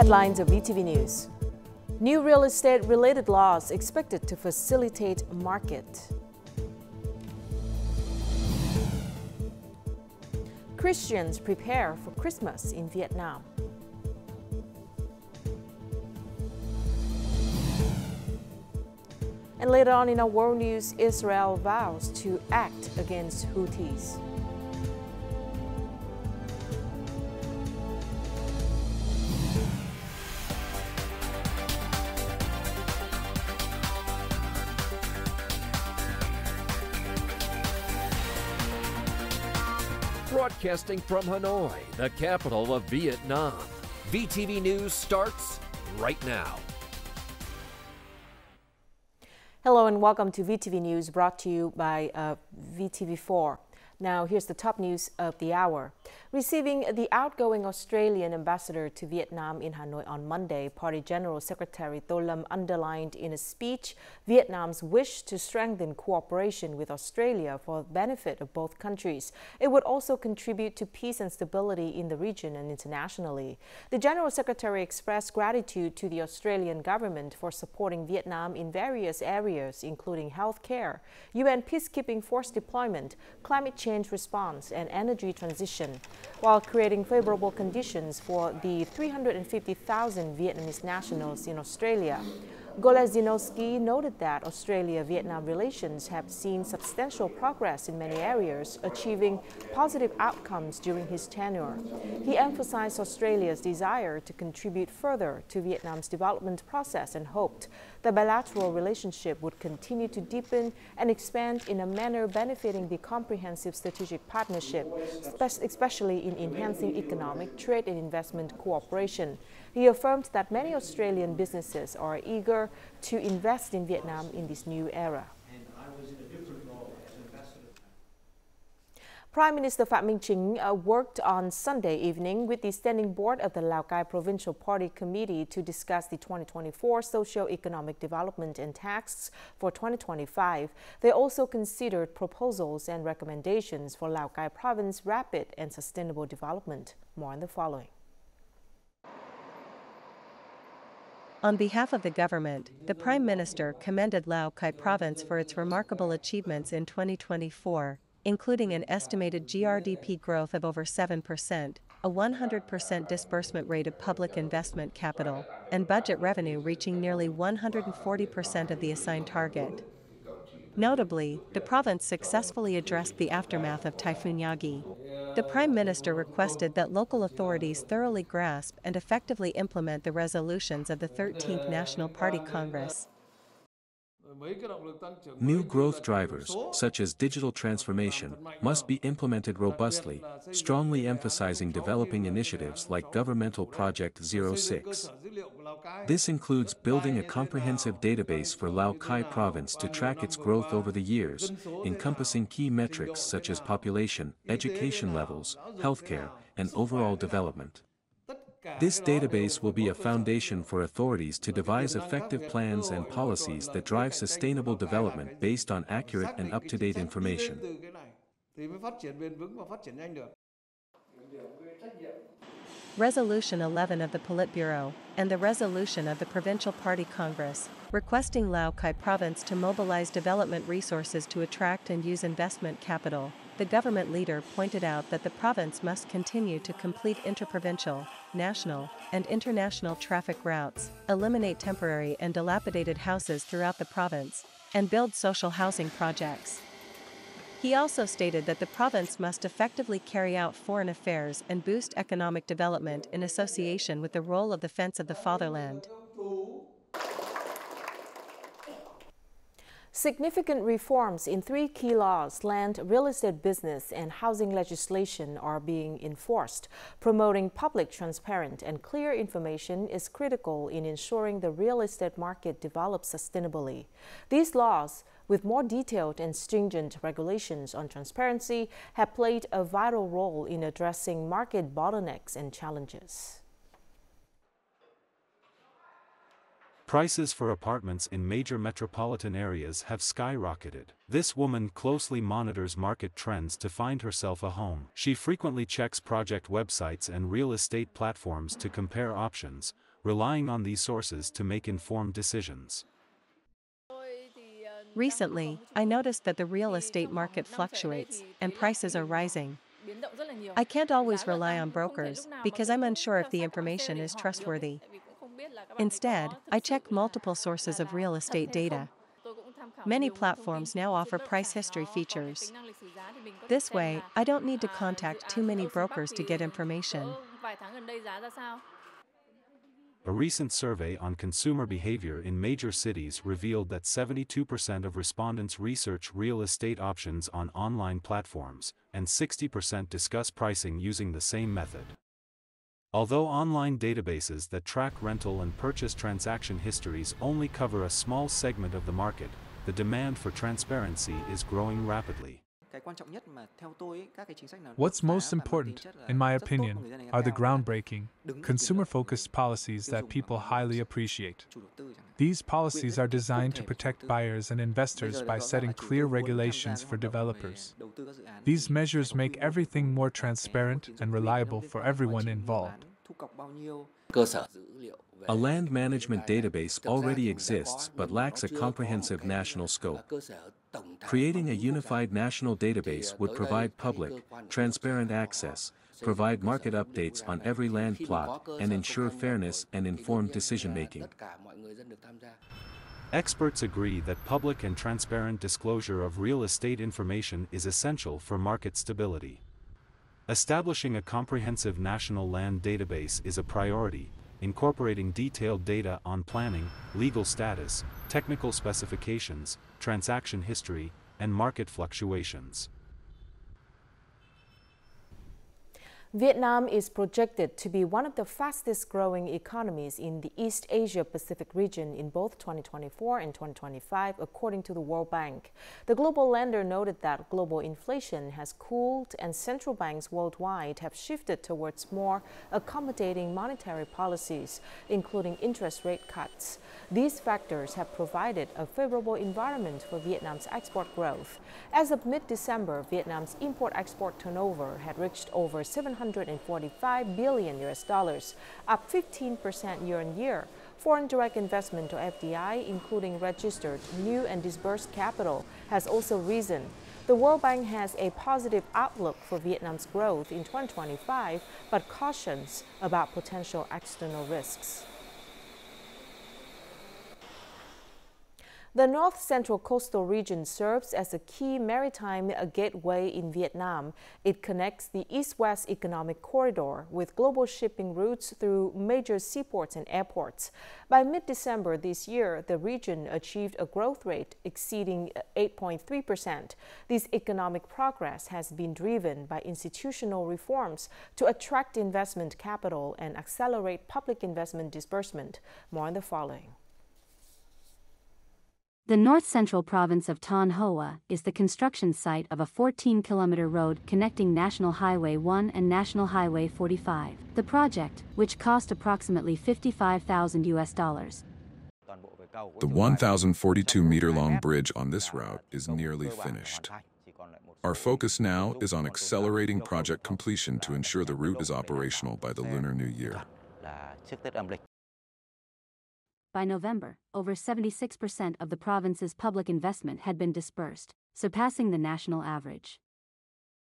Headlines of VTV News. New real estate-related laws expected to facilitate market. Christians prepare for Christmas in Vietnam. And later on in our world news, Israel vows to act against Houthis. Broadcasting from Hanoi, the capital of Vietnam. VTV News starts right now. Hello and welcome to VTV News, brought to you by VTV4. Now here's the top news of the hour. Receiving the outgoing Australian ambassador to Vietnam in Hanoi on Monday, Party General Secretary To Lam underlined in a speech Vietnam's wish to strengthen cooperation with Australia for the benefit of both countries. It would also contribute to peace and stability in the region and internationally. The General Secretary expressed gratitude to the Australian government for supporting Vietnam in various areas, including healthcare, UN peacekeeping force deployment, climate change response, and energy transition, while creating favorable conditions for the 350,000 Vietnamese nationals in Australia. Goleszynowski noted that Australia-Vietnam relations have seen substantial progress in many areas, achieving positive outcomes during his tenure. He emphasized Australia's desire to contribute further to Vietnam's development process and hoped the bilateral relationship would continue to deepen and expand in a manner benefiting the comprehensive strategic partnership, especially in enhancing economic, trade and investment cooperation. He affirmed that many Australian businesses are eager to invest in Vietnam in this new era. Prime Minister Phạm Minh Chính worked on Sunday evening with the Standing Board of the Lao Cai Provincial Party Committee to discuss the 2024 socio-economic development and tasks for 2025. They also considered proposals and recommendations for Lao Cai Province rapid and sustainable development. More on the following. On behalf of the government, the Prime Minister commended Lao Cai Province for its remarkable achievements in 2024, including an estimated GRDP growth of over 7%, a 100% disbursement rate of public investment capital, and budget revenue reaching nearly 140% of the assigned target. Notably, the province successfully addressed the aftermath of Typhoon Yagi. The Prime Minister requested that local authorities thoroughly grasp and effectively implement the resolutions of the 13th National Party Congress. New growth drivers, such as digital transformation, must be implemented robustly, strongly emphasizing developing initiatives like Governmental Project 06. This includes building a comprehensive database for Lao Cai Province to track its growth over the years, encompassing key metrics such as population, education levels, healthcare, and overall development. This database will be a foundation for authorities to devise effective plans and policies that drive sustainable development based on accurate and up-to-date information. Resolution 11 of the Politburo, and the resolution of the Provincial Party Congress, requesting Lao Cai Province to mobilize development resources to attract and use investment capital. The government leader pointed out that the province must continue to complete interprovincial, national, and international traffic routes, eliminate temporary and dilapidated houses throughout the province, and build social housing projects. He also stated that the province must effectively carry out foreign affairs and boost economic development in association with the role of defense of the fatherland. Significant reforms in 3 key laws, land, real estate business, and housing legislation are being enforced. Promoting public, transparent, and clear information is critical in ensuring the real estate market develops sustainably. These laws, with more detailed and stringent regulations on transparency, have played a vital role in addressing market bottlenecks and challenges. Prices for apartments in major metropolitan areas have skyrocketed. This woman closely monitors market trends to find herself a home. She frequently checks project websites and real estate platforms to compare options, relying on these sources to make informed decisions. Recently, I noticed that the real estate market fluctuates, and prices are rising. I can't always rely on brokers, because I'm unsure if the information is trustworthy. Instead, I check multiple sources of real estate data. Many platforms now offer price history features. This way, I don't need to contact too many brokers to get information. A recent survey on consumer behavior in major cities revealed that 72% of respondents research real estate options on online platforms, and 60% discuss pricing using the same method. Although online databases that track rental and purchase transaction histories only cover a small segment of the market, the demand for transparency is growing rapidly. What's most important, in my opinion, are the groundbreaking, consumer-focused policies that people highly appreciate. These policies are designed to protect buyers and investors by setting clear regulations for developers. These measures make everything more transparent and reliable for everyone involved. A land management database already exists but lacks a comprehensive national scope. Creating a unified national database would provide public, transparent access, provide market updates on every land plot, and ensure fairness and informed decision-making. Experts agree that public and transparent disclosure of real estate information is essential for market stability. Establishing a comprehensive national land database is a priority, incorporating detailed data on planning, legal status, technical specifications, transaction history, and market fluctuations. Vietnam is projected to be one of the fastest growing economies in the East Asia Pacific region in both 2024 and 2025, according to the World Bank. The global lender noted that global inflation has cooled and central banks worldwide have shifted towards more accommodating monetary policies, including interest rate cuts. These factors have provided a favorable environment for Vietnam's export growth. As of mid-December, Vietnam's import-export turnover had reached over $745 billion, up 15% year-on-year. Foreign direct investment, or FDI, including registered, new and disbursed capital, has also risen. The World Bank has a positive outlook for Vietnam's growth in 2025, but cautions about potential external risks. The North Central Coastal Region serves as a key maritime gateway in Vietnam. It connects the East-West Economic Corridor with global shipping routes through major seaports and airports. By mid-December this year, the region achieved a growth rate exceeding 8.3%. This economic progress has been driven by institutional reforms to attract investment capital and accelerate public investment disbursement. More on the following. The north-central province of Thanh Hoa is the construction site of a 14-kilometer road connecting National Highway 1 and National Highway 45. The project, which cost approximately $55,000. The 1,042-meter-long bridge on this route is nearly finished. Our focus now is on accelerating project completion to ensure the route is operational by the Lunar New Year. By November, over 76% of the province's public investment had been disbursed, surpassing the national average.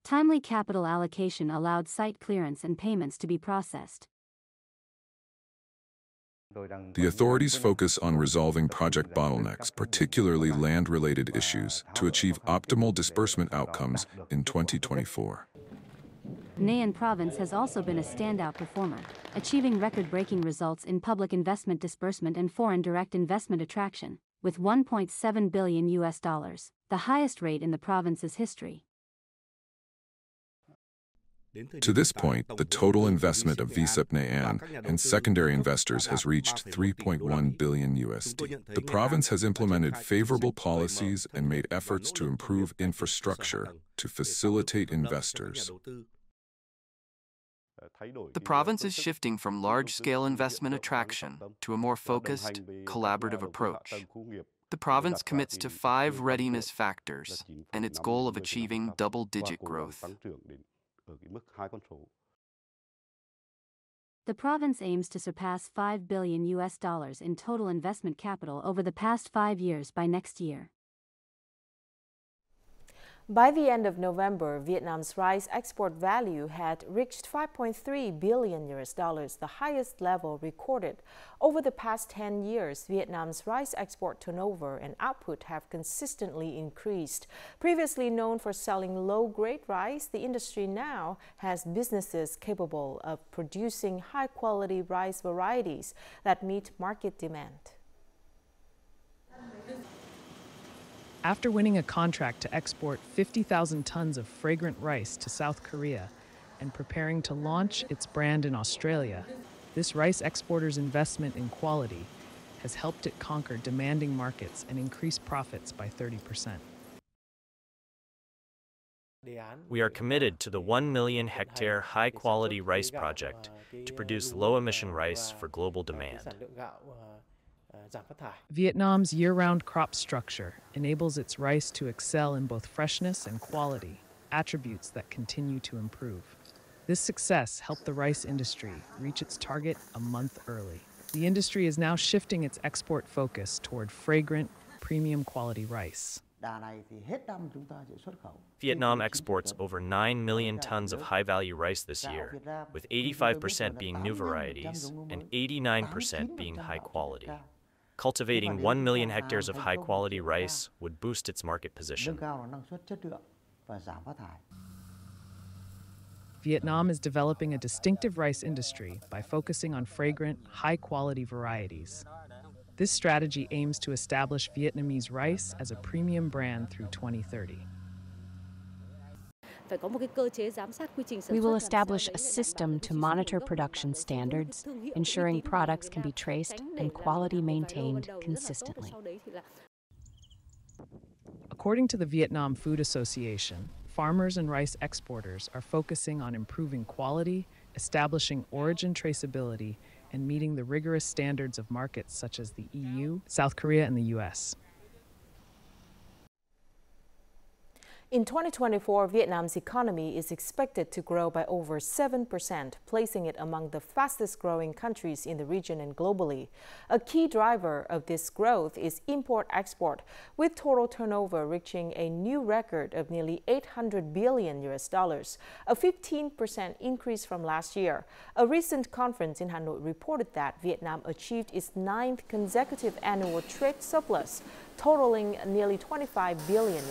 Timely capital allocation allowed site clearance and payments to be processed. The authorities focus on resolving project bottlenecks, particularly land-related issues, to achieve optimal disbursement outcomes in 2024. Nha Trang province has also been a standout performer, achieving record-breaking results in public investment disbursement and foreign direct investment attraction, with $1.7 billion, the highest rate in the province's history. To this point, the total investment of VTV Nha Trang and secondary investors has reached $3.1 billion. The province has implemented favorable policies and made efforts to improve infrastructure to facilitate investors. The province is shifting from large-scale investment attraction to a more focused, collaborative approach. The province commits to 5 readiness factors and its goal of achieving double-digit growth. The province aims to surpass $5 billion in total investment capital over the past 5 years by next year. By the end of November, Vietnam's rice export value had reached $5.3 billion, the highest level recorded. Over the past 10 years, Vietnam's rice export turnover and output have consistently increased. Previously known for selling low-grade rice, the industry now has businesses capable of producing high-quality rice varieties that meet market demand. After winning a contract to export 50,000 tons of fragrant rice to South Korea and preparing to launch its brand in Australia, this rice exporter's investment in quality has helped it conquer demanding markets and increase profits by 30%. We are committed to the 1 million hectare high-quality rice project to produce low-emission rice for global demand. Vietnam's year-round crop structure enables its rice to excel in both freshness and quality, attributes that continue to improve. This success helped the rice industry reach its target a month early. The industry is now shifting its export focus toward fragrant, premium quality rice. Vietnam exports over 9 million tons of high-value rice this year, with 85% being new varieties and 89% being high quality. Cultivating 1 million hectares of high-quality rice would boost its market position. Vietnam is developing a distinctive rice industry by focusing on fragrant, high-quality varieties. This strategy aims to establish Vietnamese rice as a premium brand through 2030. We will establish a system to monitor production standards, ensuring products can be traced and quality maintained consistently. According to the Vietnam Food Association, farmers and rice exporters are focusing on improving quality, establishing origin traceability, and meeting the rigorous standards of markets such as the EU, South Korea, and the US. In 2024, Vietnam's economy is expected to grow by over 7%, placing it among the fastest-growing countries in the region and globally. A key driver of this growth is import-export, with total turnover reaching a new record of nearly $800 billion, a 15% increase from last year. A recent conference in Hanoi reported that Vietnam achieved its 9th consecutive annual trade surplus, totaling nearly $25 billion.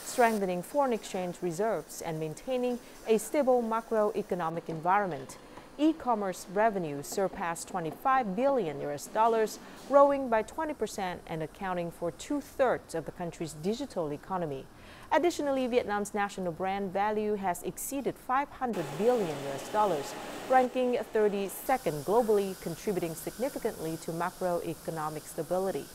Strengthening foreign exchange reserves and maintaining a stable macroeconomic environment. E-commerce revenue surpassed $25 billion, growing by 20% and accounting for 2/3 of the country's digital economy. Additionally, Vietnam's national brand value has exceeded $500 billion, ranking 32nd globally, contributing significantly to macroeconomic stability.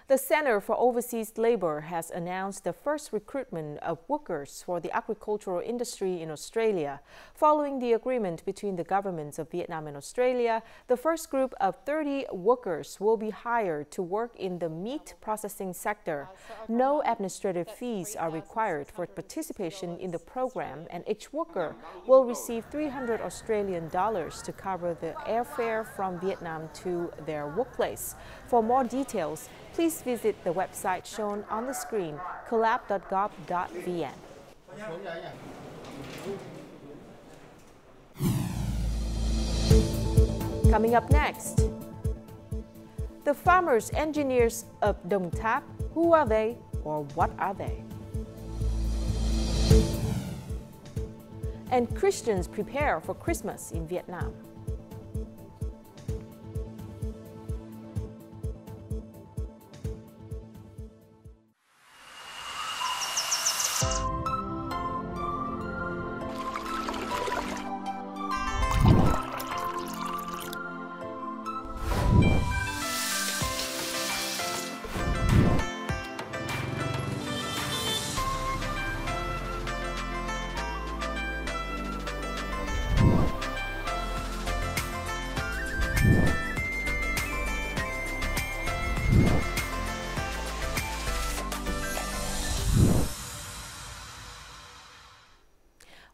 The Center for Overseas Labor has announced the first recruitment of workers for the agricultural industry in Australia. Following the agreement between the governments of Vietnam and Australia, the first group of 30 workers will be hired to work in the meat processing sector. No administrative fees are required for participation in the program, and each worker will receive $300 Australian to cover the airfare from Vietnam to their workplace. For more details, please visit the website shown on the screen, collab.gov.vn. Coming up next, the farmers engineers of Đồng Tháp, who are they or what are they? And Christians prepare for Christmas in Vietnam.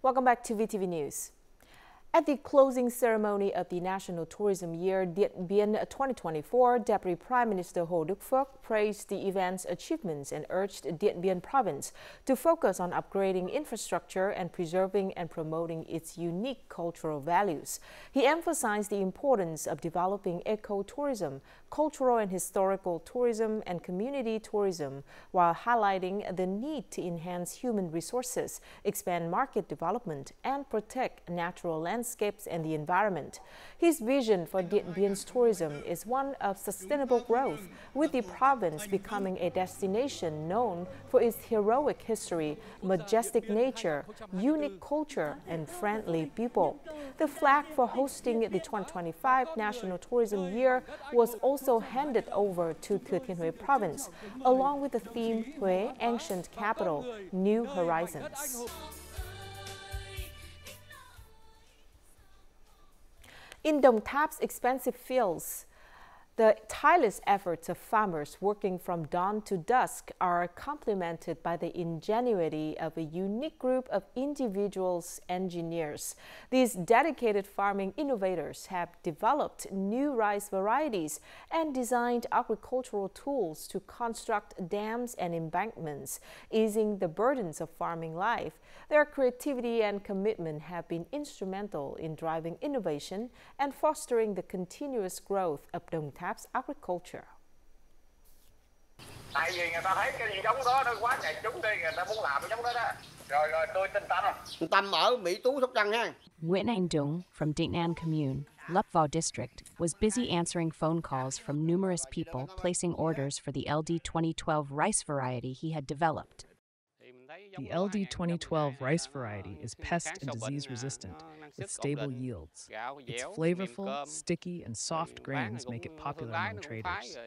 Welcome back to VTV News. At the closing ceremony of the National Tourism Year Điện Biên 2024, Deputy Prime Minister Hồ Đức Phước praised the event's achievements and urged Điện Biên province to focus on upgrading infrastructure and preserving and promoting its unique cultural values. He emphasized the importance of developing eco-tourism, cultural and historical tourism, and community tourism, while highlighting the need to enhance human resources, expand market development, and protect natural landscapes and the environment. His vision for Điện Bien's tourism is one of sustainable growth, with the province becoming a destination known for its heroic history, majestic nature, unique culture, and friendly people. The flag for hosting the 2025 National Tourism Year was also handed over to Thừa Thiên Huế province, along with the theme Huế, Ancient Capital, New Horizons. In Đồng Thap's expansive fields, the tireless efforts of farmers working from dawn to dusk are complemented by the ingenuity of a unique group of individuals engineers. These dedicated farming innovators have developed new rice varieties and designed agricultural tools to construct dams and embankments, easing the burdens of farming life. Their creativity and commitment have been instrumental in driving innovation and fostering the continuous growth of Đồng Thap agriculture. Tại vì người ta thấy cái gì giống đó nó quá trời chúng đi, người ta muốn làm giống đó đó. Rồi tôi tin Tâm. Tâm ở Mỹ Tú Sóc Trăng ha. Nguyễn Anh from Định An Commune, Lấp Vò District, was busy answering phone calls from numerous people placing orders for the LD 2012 rice variety he had developed. The LD 2012 rice variety is pest and disease resistant, with stable yields. Its flavorful, sticky, and soft grains make it popular among traders.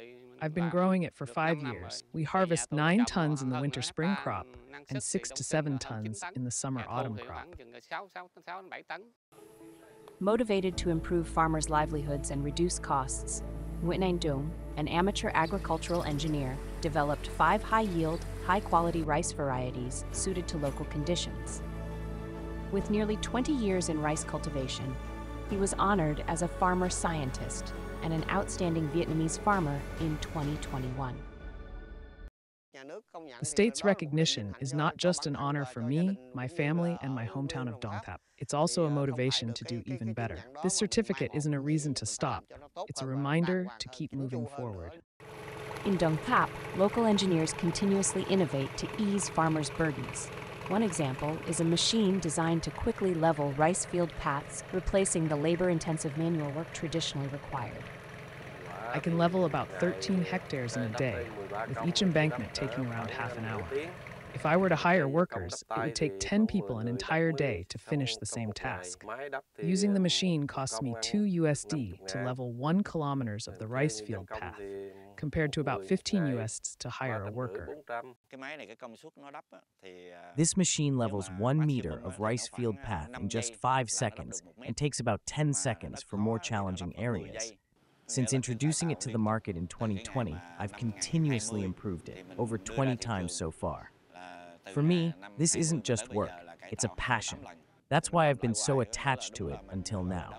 I've been growing it for 5 years. We harvest 9 tons in the winter-spring crop and 6 to 7 tons in the summer-autumn crop. Motivated to improve farmers' livelihoods and reduce costs, Nguyễn Anh Dung, an amateur agricultural engineer, developed 5 high-yield, high-quality rice varieties suited to local conditions. With nearly 20 years in rice cultivation, he was honored as a farmer scientist and an outstanding Vietnamese farmer in 2021. The state's recognition is not just an honor for me, my family, and my hometown of Đồng Thap. It's also a motivation to do even better. This certificate isn't a reason to stop. It's a reminder to keep moving forward. In Đồng Thap, local engineers continuously innovate to ease farmers' burdens. One example is a machine designed to quickly level rice field paths, replacing the labor-intensive manual work traditionally required. I can level about 13 hectares in a day, with each embankment taking around half an hour. If I were to hire workers, it would take 10 people an entire day to finish the same task. Using the machine costs me $2 to level 1 kilometer of the rice field path, compared to about $15 to hire a worker. This machine levels 1 meter of rice field path in just 5 seconds and takes about 10 seconds for more challenging areas. Since introducing it to the market in 2020, I've continuously improved it, over 20 times so far. For me, this isn't just work, it's a passion. That's why I've been so attached to it until now.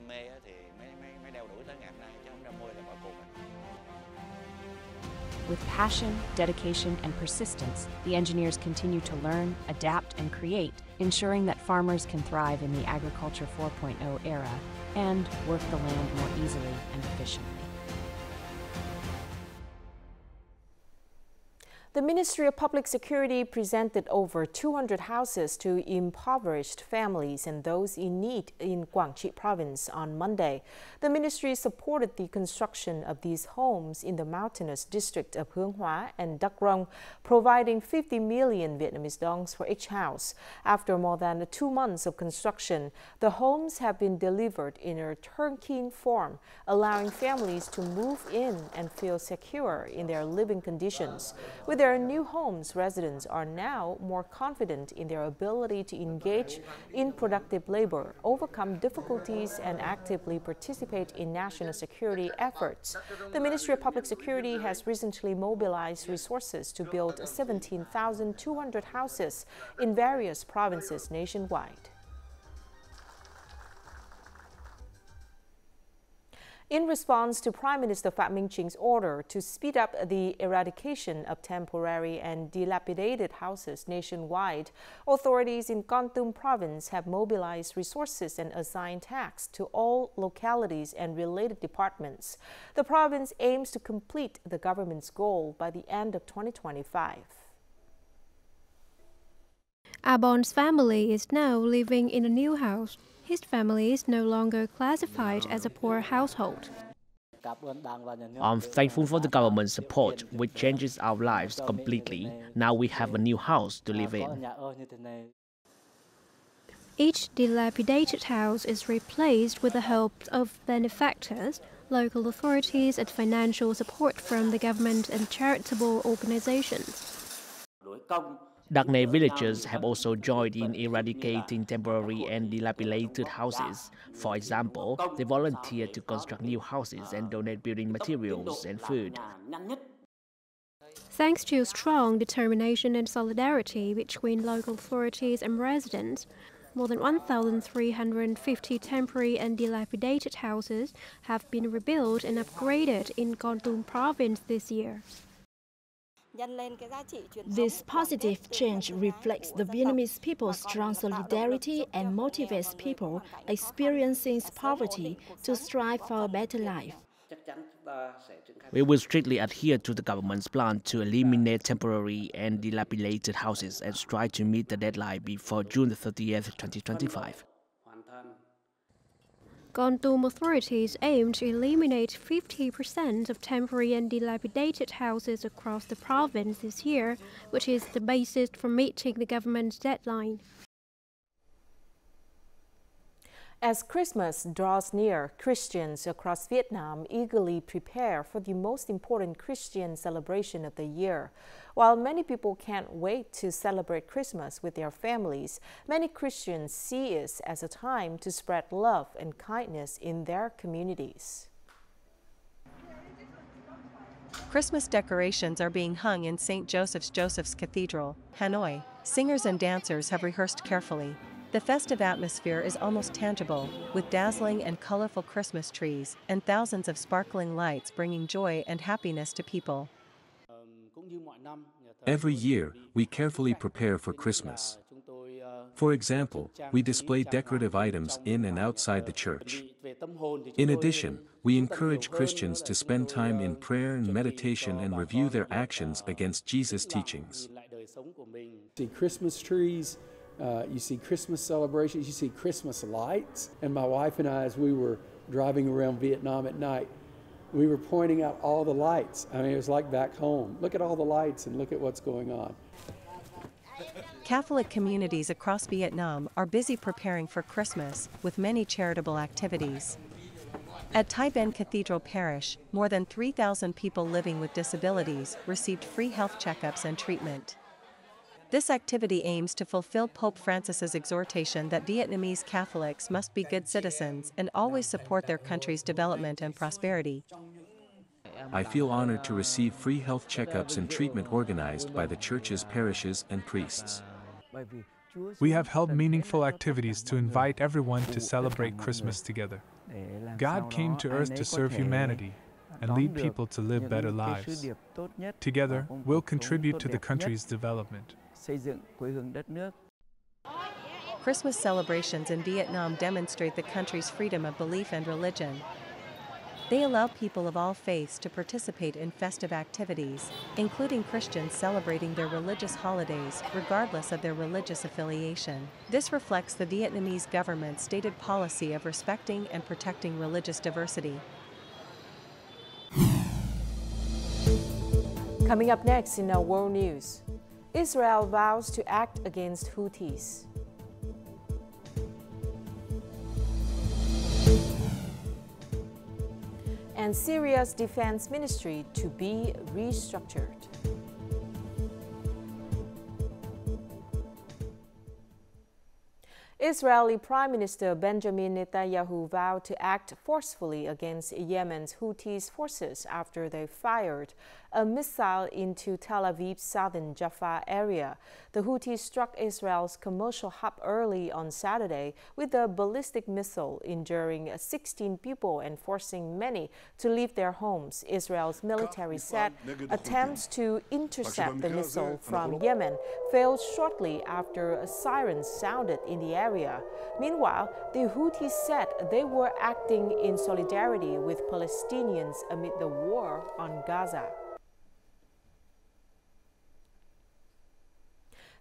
With passion, dedication, and persistence, the engineers continue to learn, adapt, and create, ensuring that farmers can thrive in the Agriculture 4.0 era and work the land more easily and efficiently. The Ministry of Public Security presented over 200 houses to impoverished families and those in need in Quảng Trị province on Monday. The ministry supported the construction of these homes in the mountainous district of Hướng Hóa and Đắk Rông, providing 50 million Vietnamese dongs for each house. After more than 2 months of construction, the homes have been delivered in a turnkey form, allowing families to move in and feel secure in their living conditions. With their new homes, residents are now more confident in their ability to engage in productive labor, overcome difficulties, and actively participate in national security efforts. The Ministry of Public Security has recently mobilized resources to build 17,200 houses in various provinces nationwide. In response to Prime Minister Pham Minh Ching's order to speed up the eradication of temporary and dilapidated houses nationwide, authorities in Kon Tum province have mobilized resources and assigned tasks to all localities and related departments. The province aims to complete the government's goal by the end of 2025. Abon's family is now living in a new house. His family is no longer classified as a poor household. I'm thankful for the government's support, which changes our lives completely. Now we have a new house to live in. Each dilapidated house is replaced with the help of benefactors, local authorities, and financial support from the government and charitable organizations. Darkney villagers have also joined in eradicating temporary and dilapidated houses. For example, they volunteer to construct new houses and donate building materials and food. Thanks to strong determination and solidarity between local authorities and residents, more than 1,350 temporary and dilapidated houses have been rebuilt and upgraded in Kon Tum province this year. This positive change reflects the Vietnamese people's strong solidarity and motivates people experiencing poverty to strive for a better life. We will strictly adhere to the government's plan to eliminate temporary and dilapidated houses and strive to meet the deadline before June 30th, 2025. Kon Tum authorities aim to eliminate 50% of temporary and dilapidated houses across the province this year, which is the basis for meeting the government's deadline. As Christmas draws near, Christians across Vietnam eagerly prepare for the most important Christian celebration of the year. While many people can't wait to celebrate Christmas with their families, many Christians see it as a time to spread love and kindness in their communities. Christmas decorations are being hung in St. Joseph's Cathedral, Hanoi. Singers and dancers have rehearsed carefully. The festive atmosphere is almost tangible, with dazzling and colorful Christmas trees and thousands of sparkling lights bringing joy and happiness to people. Every year, we carefully prepare for Christmas. For example, we display decorative items in and outside the church. In addition, we encourage Christians to spend time in prayer and meditation and review their actions against Jesus' teachings. See Christmas trees, you see Christmas celebrations, you see Christmas lights. And my wife and I, as we were driving around Vietnam at night, we were pointing out all the lights. I mean, it was like back home. Look at all the lights and look at what's going on. Catholic communities across Vietnam are busy preparing for Christmas with many charitable activities. At Tai Ben Cathedral Parish, more than 3,000 people living with disabilities received free health checkups and treatment. This activity aims to fulfill Pope Francis's exhortation that Vietnamese Catholics must be good citizens and always support their country's development and prosperity. I feel honored to receive free health checkups and treatment organized by the church's parishes and priests. We have held meaningful activities to invite everyone to celebrate Christmas together. God came to earth to serve humanity and lead people to live better lives. Together, we'll contribute to the country's development. Christmas celebrations in Vietnam demonstrate the country's freedom of belief and religion. They allow people of all faiths to participate in festive activities, including Christians celebrating their religious holidays regardless of their religious affiliation. This reflects the Vietnamese government's stated policy of respecting and protecting religious diversity. Coming up next in our world news, Israel vows to act against Houthis. And Syria's defense ministry to be restructured. Israeli Prime Minister Benjamin Netanyahu vowed to act forcefully against Yemen's Houthi forces after they fired a missile into Tel Aviv's southern Jaffa area. The Houthis struck Israel's commercial hub early on Saturday with a ballistic missile, injuring 16 people and forcing many to leave their homes. Israel's military said attempts to intercept the missile from Yemen failed shortly after sirens sounded in the area. Meanwhile, the Houthis said they were acting in solidarity with Palestinians amid the war on Gaza.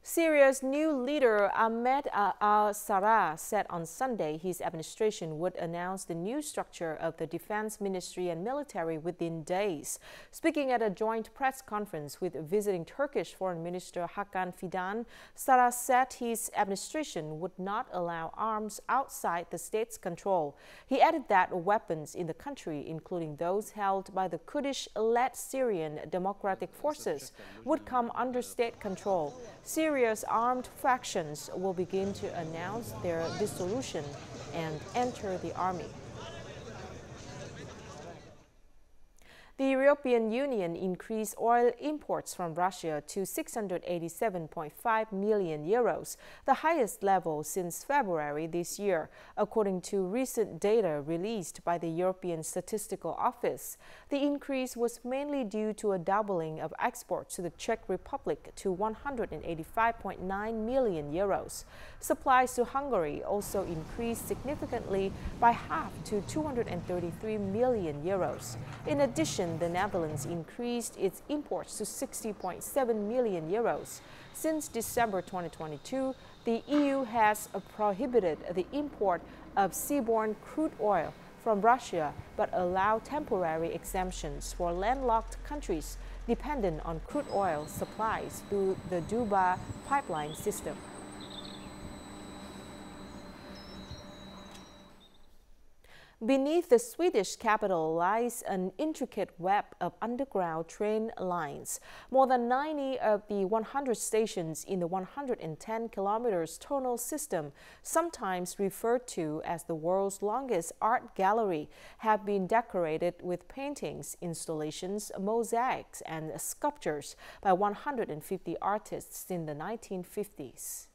Syria's new leader Ahmed al-Sarraj said on Sunday his administration would announce the new structure of the defense ministry and military within days. Speaking at a joint press conference with visiting Turkish Foreign Minister Hakan Fidan, Sarraj said his administration would not allow arms outside the state's control. He added that weapons in the country, including those held by the Kurdish-led Syrian Democratic Forces, would come under state control. Syria's armed factions will begin to announce their dissolution and enter the army. The European Union increased oil imports from Russia to 687.5 million euros, the highest level since February this year, according to recent data released by the European Statistical Office. The increase was mainly due to a doubling of exports to the Czech Republic to 185.9 million euros. Supplies to Hungary also increased significantly by half to 233 million euros. In addition, the Netherlands increased its imports to 60.7 million euros. Since December 2022, the EU has prohibited the import of seaborne crude oil from Russia, but allowed temporary exemptions for landlocked countries dependent on crude oil supplies through the Duba pipeline system. Beneath the Swedish capital lies an intricate web of underground train lines. More than 90 of the 100 stations in the 110 kilometers tunnel system, sometimes referred to as the world's longest art gallery, have been decorated with paintings, installations, mosaics, and sculptures by 150 artists in the 1950s.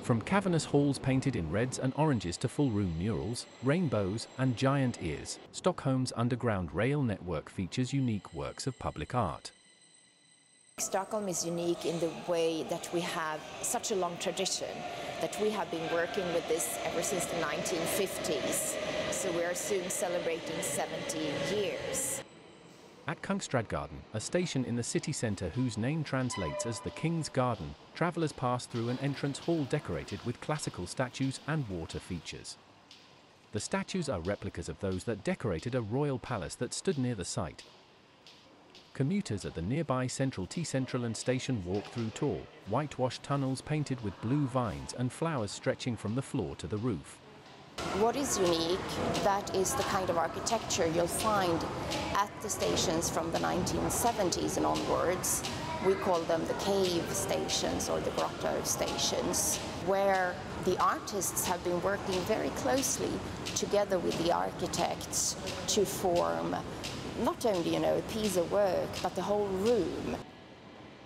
From cavernous halls painted in reds and oranges to full-room murals, rainbows and giant ears, Stockholm's underground rail network features unique works of public art. Stockholm is unique in the way that we have such a long tradition, that we have been working with this ever since the 1950s. So we are soon celebrating 70 years. At Kungsträdgården, a station in the city centre whose name translates as the King's Garden, travellers pass through an entrance hall decorated with classical statues and water features. The statues are replicas of those that decorated a royal palace that stood near the site. Commuters at the nearby Central T-Centralen station walk through tall, whitewashed tunnels painted with blue vines and flowers stretching from the floor to the roof. What is unique, that is the kind of architecture you'll find at the stations from the 1970s and onwards. We call them the cave stations or the grotto stations, where the artists have been working very closely together with the architects to form not only, a piece of work, but the whole room.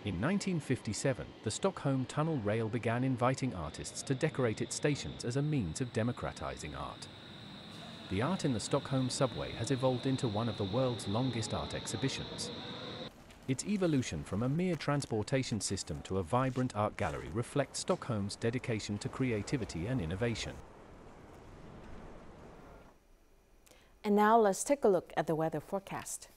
In 1957, the Stockholm Tunnel Rail began inviting artists to decorate its stations as a means of democratizing art. The art in the Stockholm subway has evolved into one of the world's longest art exhibitions. Its evolution from a mere transportation system to a vibrant art gallery reflects Stockholm's dedication to creativity and innovation. And now let's take a look at the weather forecast.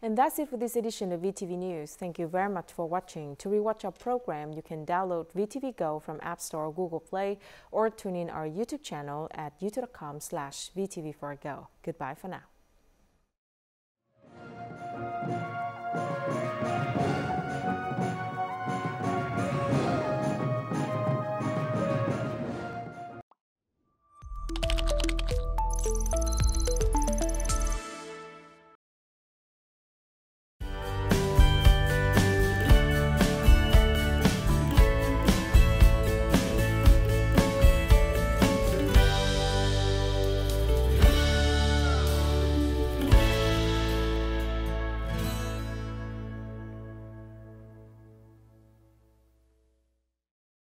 And that's it for this edition of VTV News. Thank you very much for watching. To rewatch our program, you can download VTVgo from App Store or Google Play, or tune in our YouTube channel at youtube.com/VTV4Go. Goodbye for now.